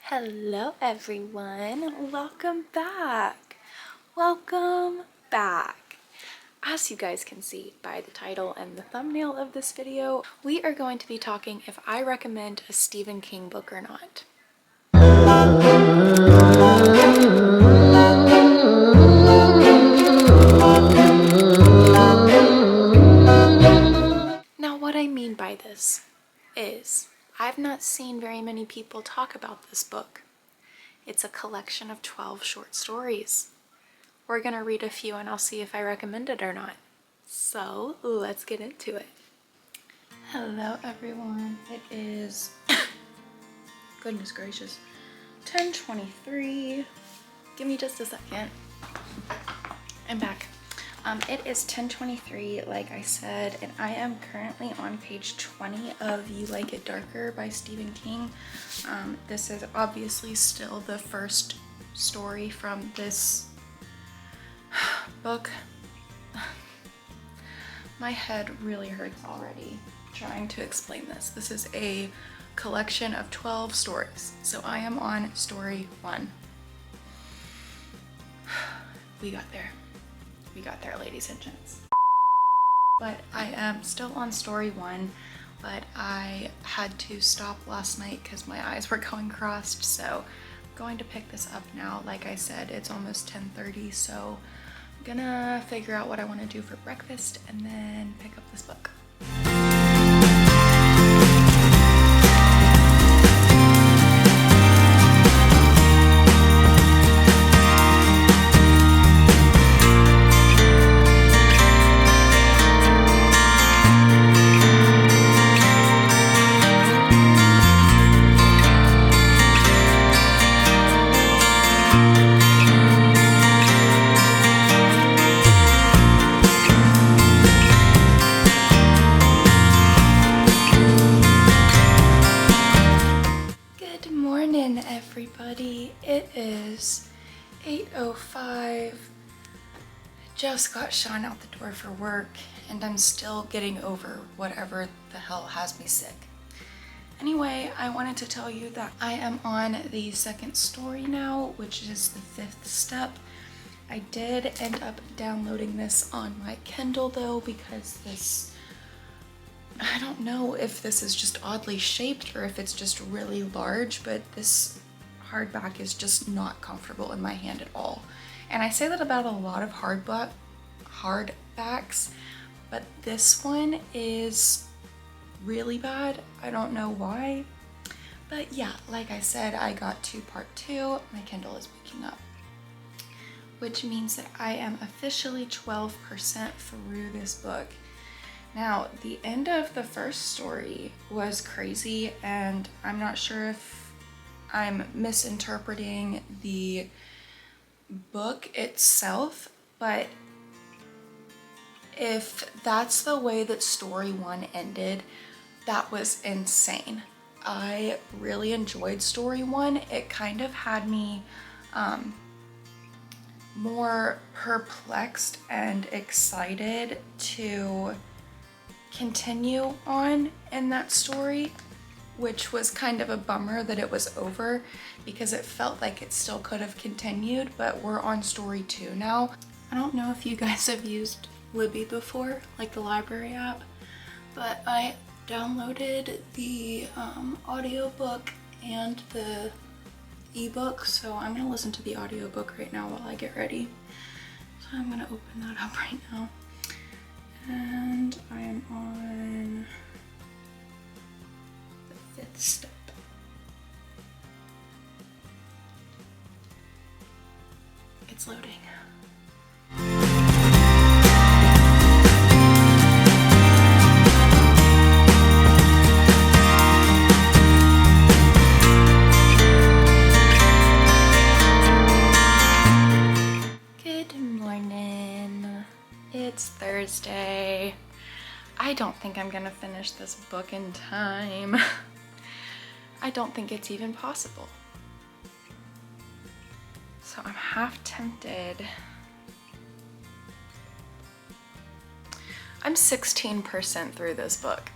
Hello everyone, welcome back. Welcome back. As you guys can see by the title and the thumbnail of this video, we are going to be talking if I recommend a Stephen King book or not. Now what I mean by this is I've not seen very many people talk about this book. It's a collection of 12 short stories. We're gonna read a few and I'll see if I recommend it or not. So let's get into it. Hello everyone, it is, goodness gracious, 10:23. Give me just a second. I'm back. It is 10:23, like I said, and I am currently on page 20 of You Like It Darker by Stephen King. This is obviously still the first story from this book. My head really hurts already trying to explain this. This is a collection of 12 stories. So I am on story 1. We got there. We got there, ladies and gents. But I am still on story 1, but I had to stop last night because my eyes were going crossed. So I'm going to pick this up now. Like I said, it's almost 10:30, so I'm gonna figure out what I want to do for breakfast and then pick up this book. Everybody, it is 8:05. Just got Sean out the door for work and I'm still getting over whatever the hell has me sick. Anyway, I wanted to tell you that I am on the second story now, which is the 5th step. I did end up downloading this on my Kindle though, because this, I don't know if this is just oddly shaped or if it's just really large, but this hardback is just not comfortable in my hand at all. And I say that about a lot of hardbacks, but this one is really bad. I don't know why, but yeah, like I said, I got to part 2. My Kindle is waking up, which means that I am officially 12% through this book. Now, the end of the first story was crazy, and I'm not sure if I'm misinterpreting the book itself, but if that's the way that story 1 ended, that was insane. I really enjoyed story 1. It kind of had me more perplexed and excited to continue on in that story, which was kind of a bummer that it was over because it felt like it still could have continued, but we're on story 2 now. I don't know if you guys have used Libby before, like the library app, but I downloaded the audiobook and the ebook, so I'm gonna listen to the audiobook right now while I get ready. So I'm gonna open that up right now. And I am on the 5th step. It's loading. Good morning. It's Thursday. I don't think I'm gonna finish this book in time. I don't think it's even possible. So I'm half tempted. I'm 16% through this book.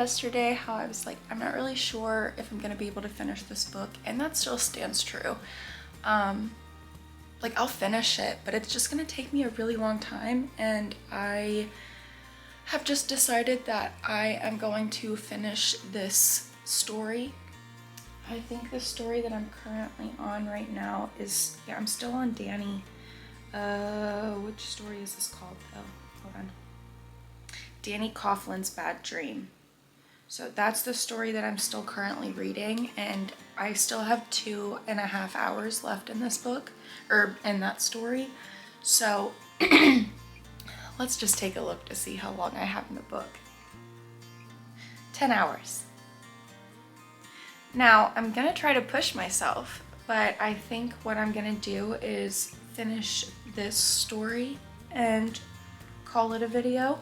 yesterday how I was like, I'm not really sure if I'm gonna be able to finish this book, and that still stands true. Like, I'll finish it, but it's just gonna take me a really long time, and I have just decided that I am going to finish this story. I think the story that I'm currently on right now is, yeah, I'm still on Danny. Which story is this called though? Hold on. Danny Coughlin's Bad Dream. So that's the story that I'm still currently reading, and I still have 2.5 hours left in this book, or in that story. So let's just take a look to see how long I have in the book. 10 hours. Now, I'm gonna try to push myself, but I think what I'm gonna do is finish this story and call it a video.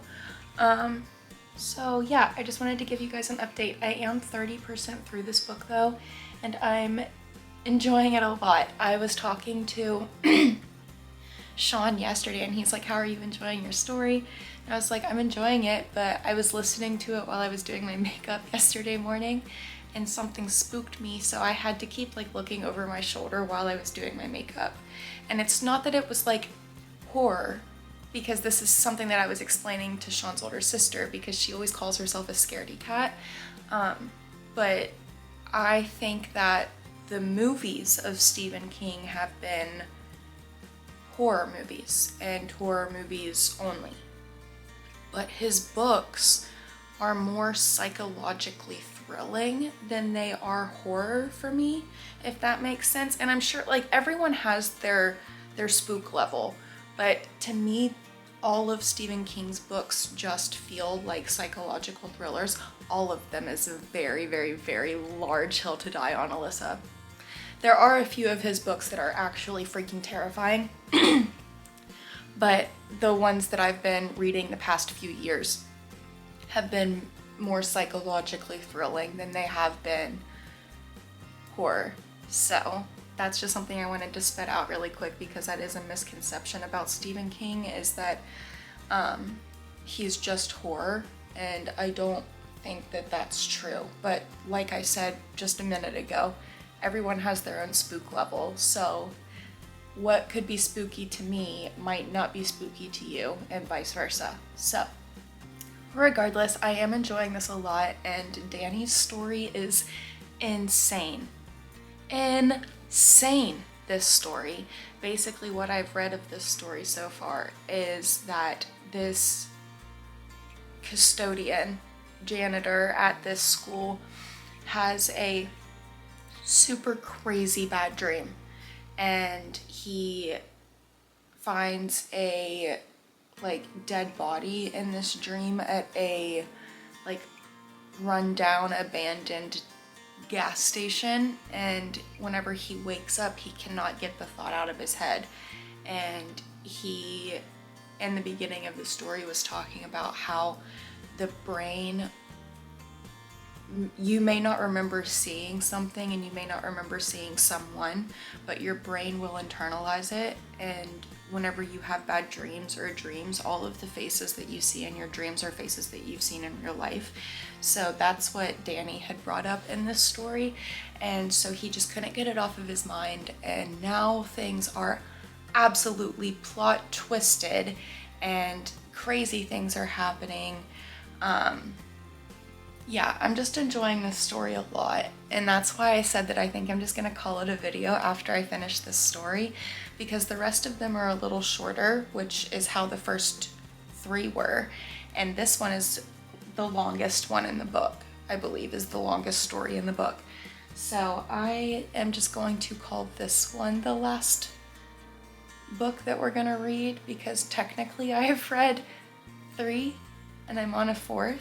So yeah, I just wanted to give you guys an update. I am 30% through this book though, and I'm enjoying it a lot. I was talking to Sean yesterday, and he's like, how are you enjoying your story? And I was like, I'm enjoying it, but I was listening to it while I was doing my makeup yesterday morning, and something spooked me, so I had to keep like looking over my shoulder while I was doing my makeup. And it's not that it was like horror, because this is something that I was explaining to Sean's older sister, because she always calls herself a scaredy cat. But I think that the movies of Stephen King have been horror movies, and horror movies only. But his books are more psychologically thrilling than they are horror for me, if that makes sense. And I'm sure like everyone has their spook level, but to me, all of Stephen King's books just feel like psychological thrillers. All of them is a very, very, very large hill to die on, Alyssa. There are a few of his books that are actually freaking terrifying, but the ones that I've been reading the past few years have been more psychologically thrilling than they have been horror. So that's just something I wanted to spit out really quick, because that is a misconception about Stephen King, is that he's just horror, and I don't think that that's true. But like I said just a minute ago, everyone has their own spook level, so what could be spooky to me might not be spooky to you, and vice versa. So regardless, I am enjoying this a lot, and Danny's story is insane. Insane, this story. Basically what I've read of this story so far is that this custodian, janitor at this school, has a super crazy bad dream, and he finds a like dead body in this dream at a like rundown abandoned gas station, and whenever he wakes up he cannot get the thought out of his head. And he, in the beginning of the story, was talking about how the brain, you may not remember seeing something and you may not remember seeing someone, but your brain will internalize it, and whenever you have bad dreams or dreams, all of the faces that you see in your dreams are faces that you've seen in real life. So that's what Danny had brought up in this story, and so he just couldn't get it off of his mind, and now things are absolutely plot twisted and crazy things are happening. Yeah, I'm just enjoying this story a lot, and that's why I said that I think I'm just gonna call it a video after I finish this story, because the rest of them are a little shorter, which is how the first 3 were, and this one is the longest one in the book, I believe is the longest story in the book. So I am just going to call this one the last book that we're gonna read, because technically I have read 3 and I'm on a 4th.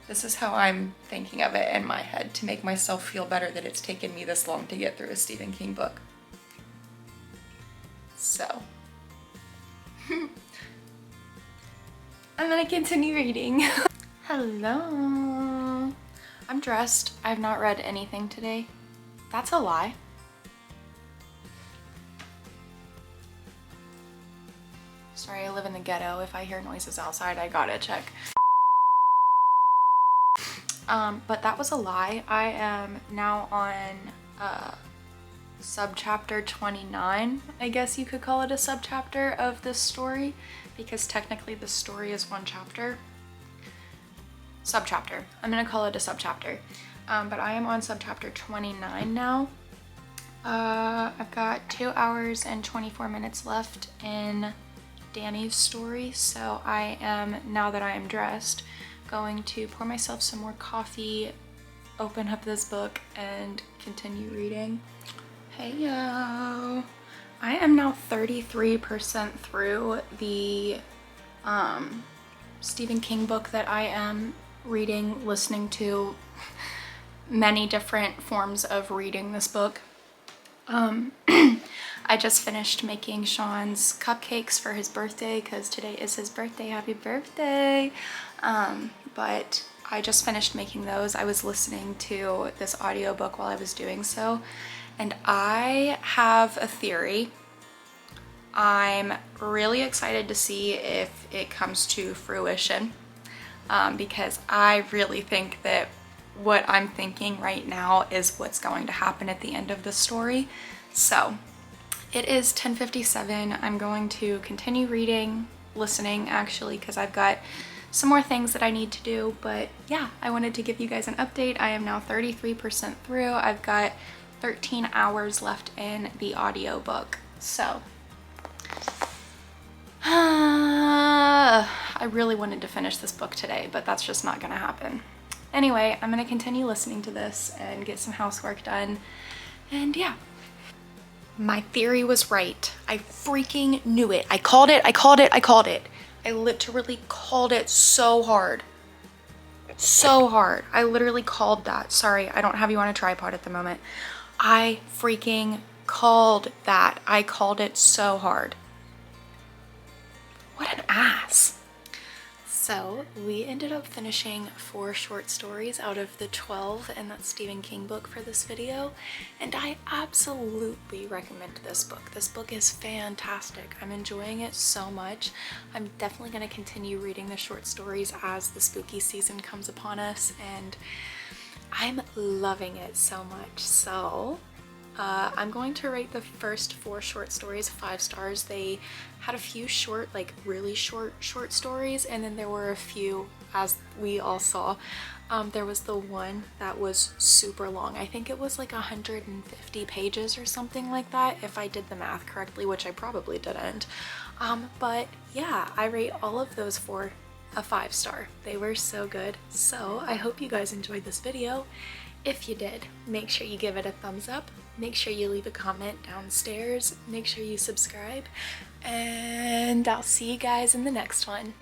This is how I'm thinking of it in my head, to make myself feel better that it's taken me this long to get through a Stephen King book. So I'm gonna continue reading. Hello. I'm dressed. I've not read anything today. That's a lie. Sorry, I live in the ghetto. If I hear noises outside, I gotta check. But that was a lie. I am now on subchapter 29. I guess you could call it a subchapter of this story, because technically the story is one chapter. Subchapter. I'm gonna call it a subchapter. But I am on subchapter 29 now. I've got 2 hours and 24 minutes left in Danny's story, so I am, now that I am dressed, going to pour myself some more coffee, open up this book, and continue reading. Hey yo! I am now 33% through the Stephen King book that I am reading, listening to many different forms of reading this book. I just finished making Sean's cupcakes for his birthday, because today is his birthday. Happy birthday! But I just finished making those. I was listening to this audiobook while I was doing so, and I have a theory. I'm really excited to see if it comes to fruition, because I really think that what I'm thinking right now is what's going to happen at the end of the story. So it is 10:57. I'm going to continue reading, listening actually, because I've got some more things that I need to do. But yeah, I wanted to give you guys an update. I am now 33% through. I've got 13 hours left in the audiobook. So I really wanted to finish this book today, but that's just not gonna happen. Anyway, I'm gonna continue listening to this and get some housework done, and yeah. My theory was right. I freaking knew it. I called it. I literally called it so hard. So hard. I literally called that. Sorry, I don't have you on a tripod at the moment. I freaking called that. I called it so hard. What an ass. So we ended up finishing 4 short stories out of the 12 in that Stephen King book for this video, and I absolutely recommend this book. This book is fantastic. I'm enjoying it so much. I'm definitely going to continue reading the short stories as the spooky season comes upon us, and I'm loving it so much. So I'm going to rate the first 4 short stories 5 stars. They had a few short, like really short stories, and then there were a few, as we all saw. There was the one that was super long. I think it was like 150 pages or something like that, if I did the math correctly, which I probably didn't. But yeah, I rate all of those 4 a 5 star. They were so good. So I hope you guys enjoyed this video. If you did, make sure you give it a thumbs up. Make sure you leave a comment downstairs. Make sure you subscribe. And I'll see you guys in the next one.